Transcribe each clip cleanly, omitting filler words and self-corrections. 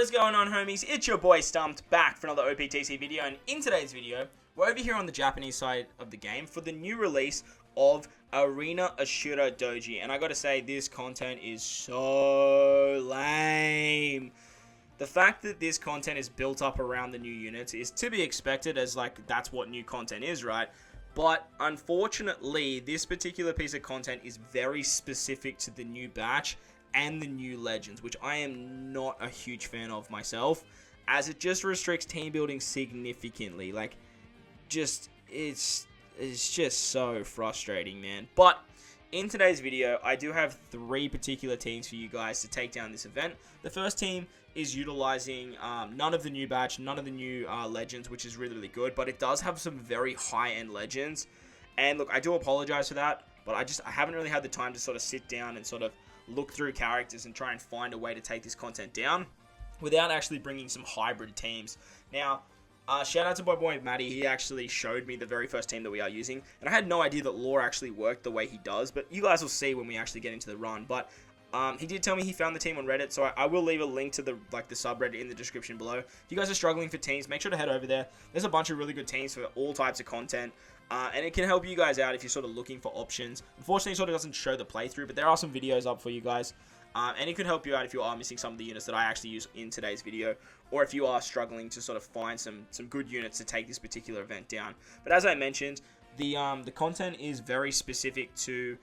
What is going on, homies? It's your boy Stumped back for another OPTC video, and in today's video, we're over here on the Japanese side of the game for the new release of Arena Ashura Doji, and I gotta say, this content is so lame. The fact that this content is built up around the new units is to be expected, as like that's what new content is, right? But unfortunately, this particular piece of content is very specific to the new batch and the new legends, which I am not a huge fan of myself, as it just restricts team building significantly. Like, it's just so frustrating, man. But in today's video, I do have three particular teams for you guys to take down this event. The first team is utilizing none of the new batch, none of the new legends, which is really, really good, but it does have some very high-end legends. And look, I do apologize for that, but I haven't really had the time to sort of sit down and sort of look through characters and try and find a way to take this content down without actually bringing some hybrid teams. Now, shout out to my boy Matty. He actually showed me the very first team that we are using, and I had no idea that lore actually worked the way he does, but you guys will see when we actually get into the run. But he did tell me he found the team on Reddit, so I will leave a link to the subreddit in the description below. If you guys are struggling for teams, make sure to head over there. There's a bunch of really good teams for all types of content, and it can help you guys out if you're sort of looking for options. Unfortunately, it sort of doesn't show the playthrough, but there are some videos up for you guys, and it could help you out if you are missing some of the units that I actually use in today's video, or if you are struggling to sort of find some good units to take this particular event down. But as I mentioned, the content is very specific to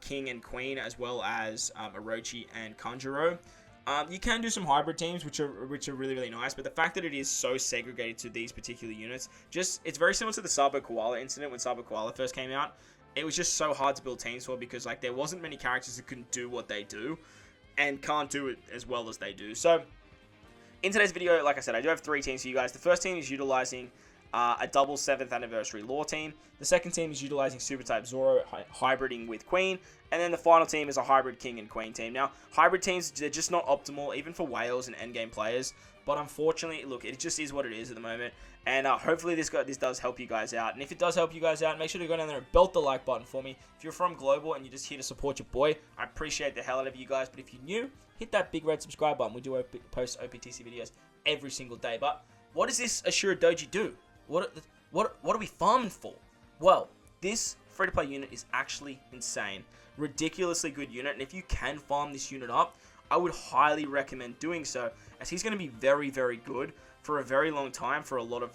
King and Queen, as well as Orochi and Kanjuro. You can do some hybrid teams, which are really, really nice, but the fact that it is so segregated to these particular units, it's very similar to the Sabo Koala incident when Sabo Koala first came out. It was just so hard to build teams for, because like there wasn't many characters that couldn't do what they do and can't do it as well as they do. So in today's video, like I said, I do have three teams for you guys. The first team is utilizing a double 7th anniversary lore team. The second team is utilizing super type Zoro, hybriding with Queen. And then the final team is a hybrid King and Queen team. Now, hybrid teams, they're just not optimal, even for whales and endgame players. But unfortunately, look, it just is what it is at the moment. And hopefully this does help you guys out. And if it does help you guys out, make sure to go down there and belt the like button for me. If you're from Global and you're just here to support your boy, I appreciate the hell out of you guys. But if you're new, hit that big red subscribe button. We do post OPTC videos every single day. But what does this Ashura Doji do? What are we farming for? Well, this free-to-play unit is actually insane. Ridiculously good unit, and if you can farm this unit up, I would highly recommend doing so, as he's going to be very, very good for a very long time for a lot of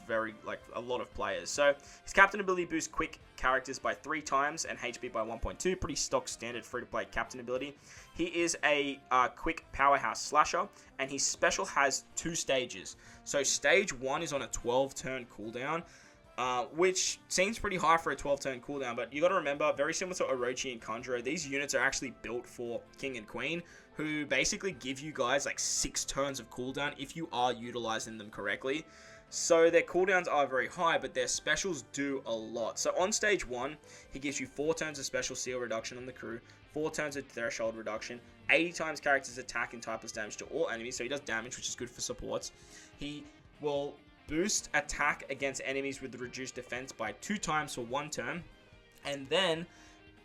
players. So his captain ability boosts quick characters by 3 times and HP by 1.2. Pretty stock standard free-to-play captain ability. He is a quick powerhouse slasher, and his special has 2 stages. So stage 1 is on a 12-turn cooldown, which seems pretty high for a 12-turn cooldown, but you got to remember, very similar to Orochi and Kanjuro, these units are actually built for King and Queen, who basically give you guys like 6 turns of cooldown if you are utilizing them correctly. So their cooldowns are very high, but their specials do a lot. So on stage 1, he gives you 4 turns of special seal reduction on the crew, 4 turns of threshold reduction, 80 times characters attack and typeless damage to all enemies, so he does damage, which is good for supports. He will boost attack against enemies with reduced defense by 2 times for 1 turn, and then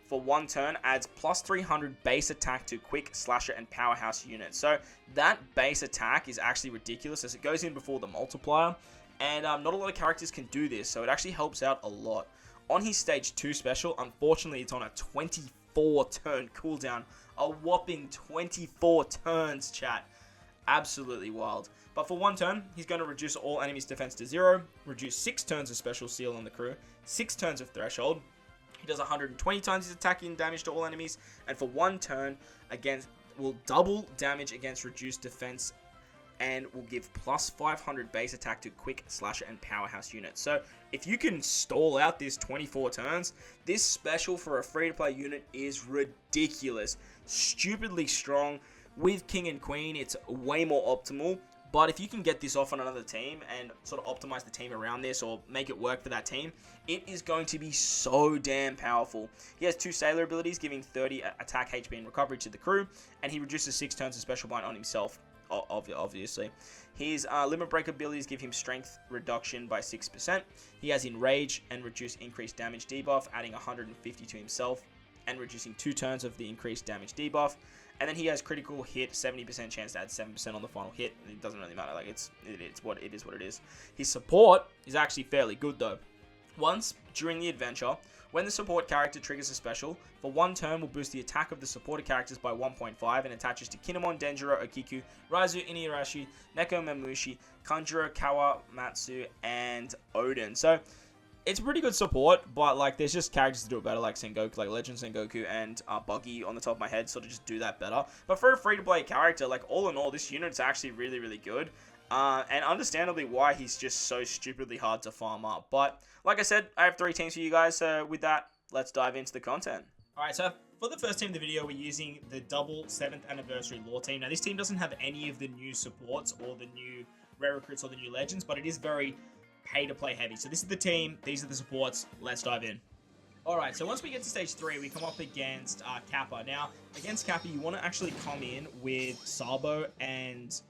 for 1 turn adds plus 300 base attack to quick, slasher, and powerhouse units. So that base attack is actually ridiculous, as it goes in before the multiplier, and not a lot of characters can do this, so it actually helps out a lot. On his stage 2 special, unfortunately it's on a 24 turn cooldown, a whopping 24 turns, chat. Absolutely wild. But for 1 turn, he's going to reduce all enemies' defense to 0, reduce 6 turns of special seal on the crew, 6 turns of threshold. He does 120 times his attacking damage to all enemies, and for 1 turn, again, will double damage against reduced defense, and will give plus 500 base attack to quick, slasher, and powerhouse units. So if you can stall out this 24 turns, this special for a free-to-play unit is ridiculous. Stupidly strong. With King and Queen, it's way more optimal. But if you can get this off on another team and sort of optimize the team around this, or make it work for that team, it is going to be so damn powerful. He has 2 sailor abilities, giving 30 attack, HP, and recovery to the crew, and he reduces 6 turns of special bind on himself, obviously. His limit break abilities give him strength reduction by 6%. He has enrage and reduce increased damage debuff, adding 150 to himself, and reducing 2 turns of the increased damage debuff. And then he has critical hit, 70% chance to add 7% on the final hit. It doesn't really matter. Like it's what it is. His support is actually fairly good though. Once during the adventure, when the support character triggers a special, for 1 turn will boost the attack of the supported characters by 1.5 and attaches to Kinemon, Denjiro, Okiku, Raizu, Inuyasha, Neko Memushi, Kanjuro, Kawamatsu, and Odin. So it's pretty good support, but like there's just characters to do it better, like Sengoku, like Legend Sengoku and Buggy on the top of my head, sort of just do that better. But for a free-to-play character, like all in all, this unit's actually really, really good. And understandably why he's just so stupidly hard to farm up. But like I said, I have 3 teams for you guys, so with that, let's dive into the content. Alright, so for the first team of the video, we're using the double 7th anniversary lore team. Now this team doesn't have any of the new supports or the new rare recruits or the new legends, but it is very pay-to-play heavy. So this is the team, these are the supports, let's dive in. Alright, so once we get to stage 3, we come up against Kappa. Now, against Kappa, you want to actually come in with Sabo and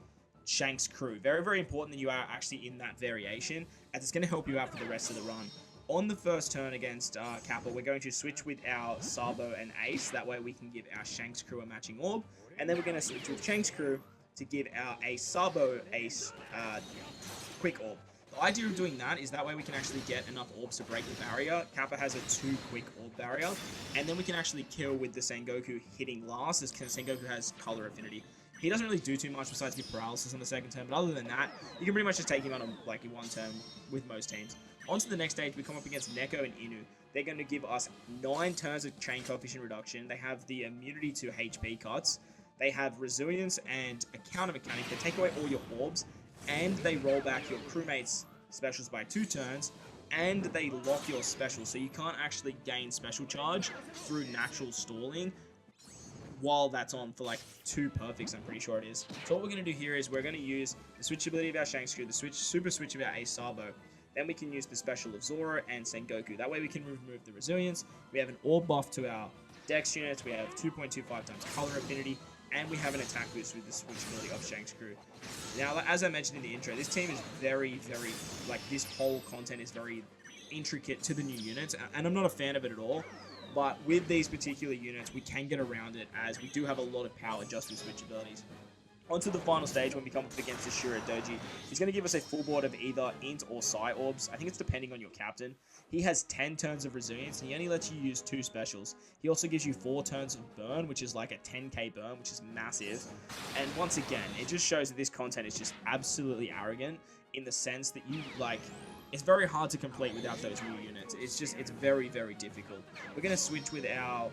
Shank's crew. Very, very important that you are actually in that variation, as it's going to help you out for the rest of the run. On the first turn against Kappa, we're going to switch with our Sabo and Ace. That way we can give our Shank's crew a matching orb. And then we're going to switch with Shank's crew to give our Sabo Ace quick orb. The idea of doing that is that way we can actually get enough orbs to break the barrier. Kappa has a 2 quick orb barrier, and then we can actually kill with the Sengoku hitting last, as Sengoku has color affinity. He doesn't really do too much besides give paralysis on the second turn, but other than that, you can pretty much just take him out on like in 1 turn with most teams. On to the next stage, we come up against Neko and Inu. They're going to give us 9 turns of chain coefficient reduction. They have the immunity to HP cuts. They have resilience and a counter mechanic. They take away all your orbs, and they roll back your crewmates' specials by 2 turns, and they lock your specials, so you can't actually gain special charge through natural stalling while that's on for like 2 perfects, I'm pretty sure it is. So what we're going to do here is we're going to use the switch ability of our Shank's crew, the super switch of our Ace Sabo. Then we can use the special of Zoro and Sengoku. That way we can remove the resilience. We have an orb buff to our dex units. We have 2.25 times color affinity. And we have an attack boost with the switch ability of Shank's crew. Now, as I mentioned in the intro, this team is very, very, like, this whole content is very intricate to the new units, and I'm not a fan of it at all. But with these particular units, we can get around it, as we do have a lot of power just with switch abilities. Onto the final stage, when we come up against ASHURA DOJI, he's going to give us a full board of either Int or Psi orbs. I think it's depending on your captain. He has 10 turns of resilience, and he only lets you use 2 specials. He also gives you 4 turns of burn, which is like a 10k burn, which is massive. And once again, it just shows that this content is just absolutely arrogant in the sense that you, like, it's very hard to complete without those new units. It's very, very difficult. We're going to switch with our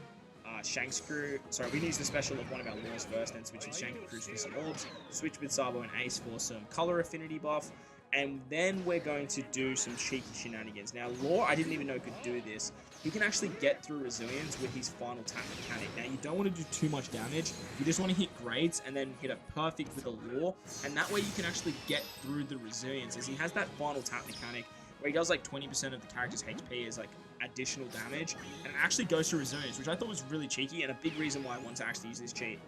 Shank's crew. Sorry, we use the special of one of our lures first, then switch with Shank's crew for some orbs, switch with Sabo and Ace for some color affinity buff, and then we're going to do some cheeky shenanigans. Now, lore, I didn't even know could do this. He can actually get through resilience with his final tap mechanic. Now, you don't want to do too much damage. You just want to hit grades and then hit a perfect with a lore, and that way you can actually get through the resilience, as he has that final tap mechanic where he does like 20% of the character's HP as like additional damage, and it actually goes to resilience, which I thought was really cheeky and a big reason why I want to actually use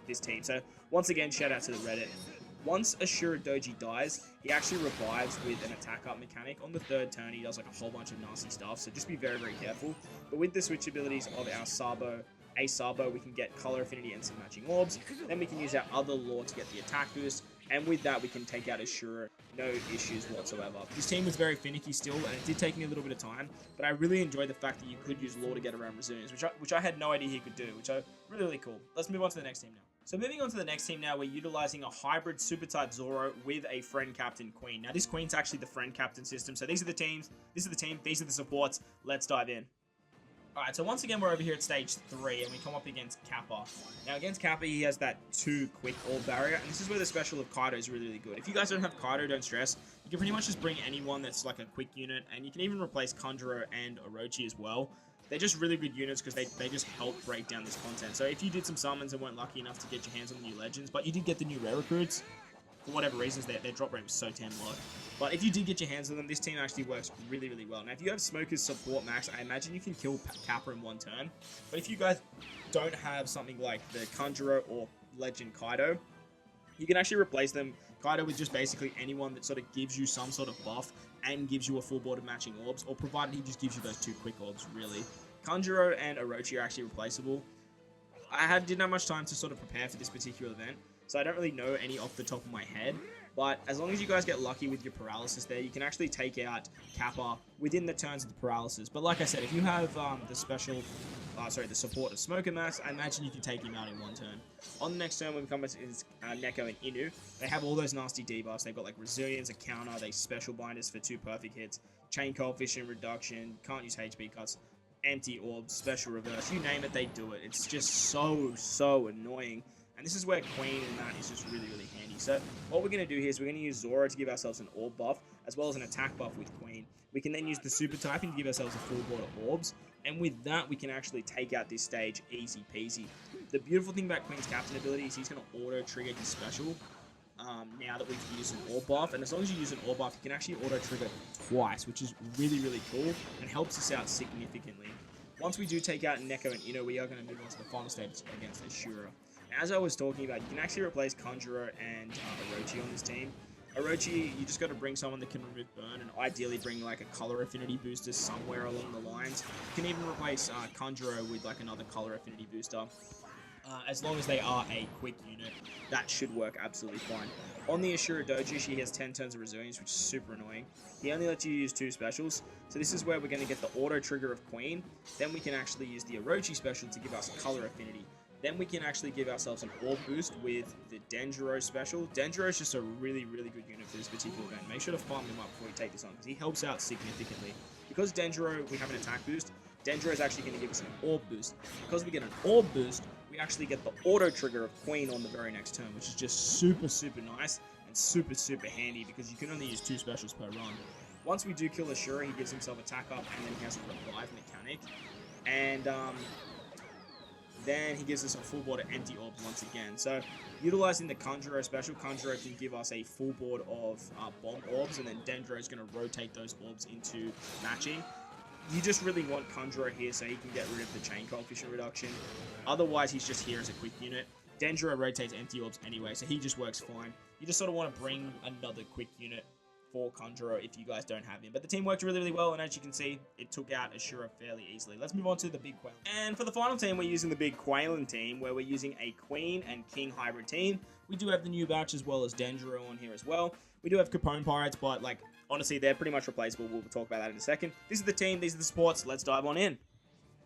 this team. So once again, shout out to the Reddit. Once ASHURA DOJI dies, he actually revives with an attack up mechanic. On the 3rd turn, he does like a whole bunch of nasty stuff, so just be very, very careful. But with the switch abilities of our Sabo, Ace Sabo, we can get color affinity and some matching orbs. Then we can use our other lore to get the attack boost. And with that, we can take out Ashura, no issues whatsoever. This team was very finicky still, and it did take me a little bit of time, but I really enjoyed the fact that you could use lore to get around resilience, which I had no idea he could do, which I really, really cool. Let's move on to the next team now. So moving on to the next team now, we're utilizing a hybrid super type Zoro with a friend captain queen. Now this queen's actually the friend captain system, so these are the teams, this is the team, these are the supports. Let's dive in. Alright, so once again, we're over here at stage 3, and we come up against Kappa. Now, against Kappa, he has that 2 quick orb barrier, and this is where the special of Kaido is really, really good. If you guys don't have Kaido, don't stress. You can pretty much just bring anyone that's like a quick unit, and you can even replace Kanjuro and Orochi as well. They're just really good units because they just help break down this content. So if you did some summons and weren't lucky enough to get your hands on the new legends, but you did get the new rare recruits, for whatever reasons, their drop rate was so damn low. But if you did get your hands on them, this team actually works really, really well. Now, if you have Smoker's support max, I imagine you can kill Kappa in 1 turn. But if you guys don't have something like the Kanjuro or Legend Kaido, you can actually replace them, Kaido, with just basically anyone that sort of gives you some sort of buff and gives you a full board of matching orbs, or provided he just gives you those 2 quick orbs, really. Kanjuro and Orochi are actually replaceable. didn't have much time to sort of prepare for this particular event, so I don't really know any off the top of my head. But as long as you guys get lucky with your paralysis there, you can actually take out Kappa within the turns of the paralysis. But like I said, if you have the support of Smoker Mass, I imagine you can take him out in one turn. On the next turn, when we come to Neko and Inu, they have all those nasty debuffs. They've got like Resilience, a counter, they special bind us for 2 perfect hits, chain coefficient reduction, can't use HP cuts, empty orbs, special reverse, you name it, they do it. It's just so annoying. And this is where Queen and that is just really handy. So what we're going to do here is we're going to use Zoro to give ourselves an orb buff, as well as an attack buff with Queen. We can then use the super typing to give ourselves a full board of orbs. And with that, we can actually take out this stage easy peasy. The beautiful thing about Queen's captain ability is he's going to auto trigger his special now that we've used an orb buff. And as long as you use an orb buff, you can actually auto trigger twice, which is really cool and helps us out significantly. Once we do take out Neko and Ino, we are going to move on to the final stage against Ashura. As I was talking about, you can actually replace Conjurer and Orochi on this team. Orochi, you just got to bring someone that can remove burn, and ideally bring like a color affinity booster somewhere along the lines. You can even replace Conjurer with like another color affinity booster. As long as they are a quick unit, that should work absolutely fine. On the Ashura Doji, she has 10 turns of resilience, which is super annoying. He only lets you use 2 specials, so this is where we're going to get the auto trigger of Queen. Then we can actually use the Orochi special to give us color affinity. Then we can actually give ourselves an orb boost with the Denjiro special. Denjiro is just a really good unit for this particular event. Make sure to farm him up before you take this on, because he helps out significantly. Because Denjiro, we have an attack boost, Denjiro is actually going to give us an orb boost. Because we get an orb boost, we actually get the auto trigger of Queen on the very next turn, which is just super nice and super handy, because you can only use 2 specials per run. Once we do kill Ashura, he gives himself attack up, and then he has a revive mechanic. And then he gives us a full board of empty orbs once again. So, utilizing the Conjurer special, Conjurer can give us a full board of bomb orbs, and then Dendro is going to rotate those orbs into matching. You just really want Conjurer here so he can get rid of the chain coefficient reduction. Otherwise, he's just here as a quick unit. Dendro rotates empty orbs anyway, so he just works fine. You just sort of want to bring another quick unit for Conjurer if you guys don't have him. But the team worked really well, and as you can see, it took out Ashura fairly easily. Let's move on to the Big Quail. And for the final team, we're using the Big Quailin team, where we're using a Queen and King hybrid team. We do have the new batch as well as Dendro on here as well. We do have Capone Pirates, but like, honestly, they're pretty much replaceable. We'll talk about that in a second. This is the team, these are the sports. Let's dive on in.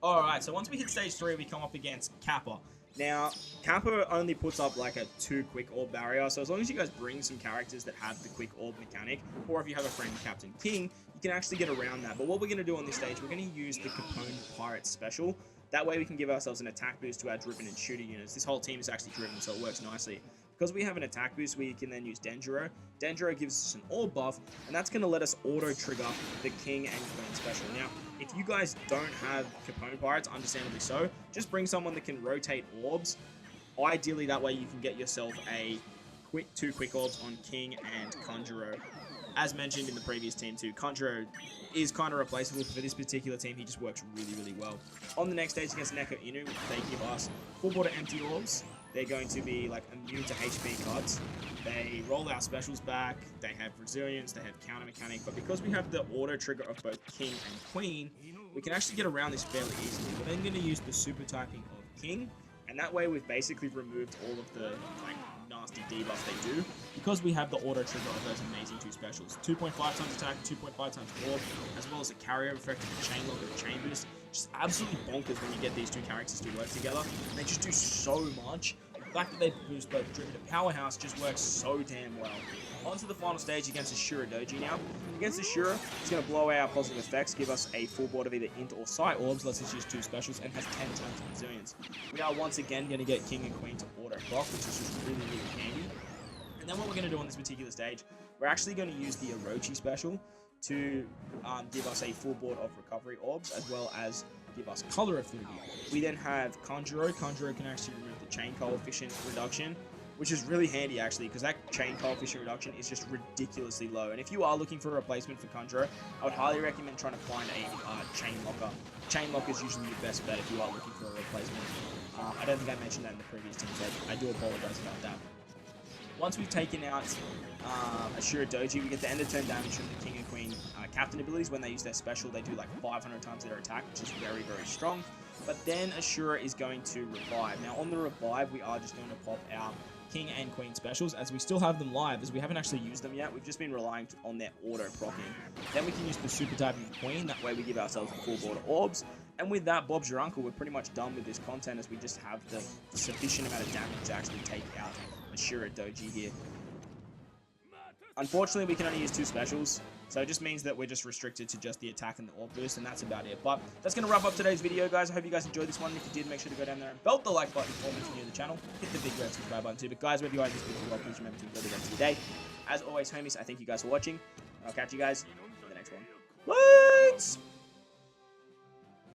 Alright, so once we hit stage 3, we come up against Kappa. Now, Kappa only puts up like a 2 quick orb barrier, so as long as you guys bring some characters that have the quick orb mechanic, or if you have a friend Captain King, you can actually get around that. But what we're going to do on this stage, we're going to use the Capone Pirates special. That way we can give ourselves an attack boost to our driven and shooter units. This whole team is actually driven, so it works nicely. Because we have an attack boost, we can then use Denjiro. Denjiro gives us an orb buff, and that's going to let us auto-trigger the King and Queen special. Now, if you guys don't have Capone Pirates, understandably so, just bring someone that can rotate orbs. Ideally, that way you can get yourself a quick 2 quick orbs on King and Conjurer. As mentioned in the previous team too, Conjurer is kind of replaceable. For this particular team, he just works really well. On the next stage against Neko Inu, they give us full board of empty orbs. They're going to be like immune to HP cuts. They roll our specials back. They have resilience. They have counter mechanic. But because we have the auto trigger of both King and Queen, we can actually get around this fairly easily. We're then going to use the super typing of King, and that way we've basically removed all of the like nasty debuffs they do, because we have the auto trigger of those amazing 2 specials. 2.5 times attack, 2.5 times orb, as well as a carryover effect of the chain lock and the chain boost. Just absolutely bonkers when you get these 2 characters to work together. And they just do so much. The fact that they boost both Driven and Powerhouse just works so damn well. On to the final stage against ASHURA Doji now. Against Ashura, it's going to blow out positive effects, give us a full board of either int or sight orbs, lets us use 2 specials, and has 10 times resilience. We are once again going to get King and Queen to auto proc, which is just really handy. And then what we're going to do on this particular stage, we're actually going to use the Orochi special to give us a full board of recovery orbs, as well as give us color affinity. We then have Conjuro. Conjuro can actually remove the chain coefficient reduction, which is really handy actually, because that chain coefficient reduction is just ridiculously low. And if you are looking for a replacement for Conjuro, I would highly recommend trying to find a chain locker. Chain locker is usually your best bet if you are looking for a replacement. I don't think I mentioned that in the previous team, so I do apologize about that. Once we've taken out Ashura Doji, we get the end of turn damage from the King and Queen captain abilities. When they use their special, they do like 500 times their attack, which is very strong. but then Ashura is going to revive. Now, on the revive, we are just going to pop our King and Queen specials, as we still have them live, as we haven't actually used them yet. We've just been relying on their auto-procking. Then we can use the super typing Queen. That way we give ourselves full border orbs. And with that, Bob's your uncle, we're pretty much done with this content, as we just have the sufficient amount of damage to actually take out Ashura Doji here. Unfortunately, we can only use 2 specials, so it just means that we're just restricted to just the attack and the orb boost, and that's about it. But that's going to wrap up today's video, guys. I hope you guys enjoyed this one. If you did, make sure to go down there and belt the like button for me if you're new to the channel. Hit the big red subscribe button too. But guys, wherever you are in this video, please remember to enjoy the rest of your day. As always, homies, I thank you guys for watching, and I'll catch you guys in the next one. Let's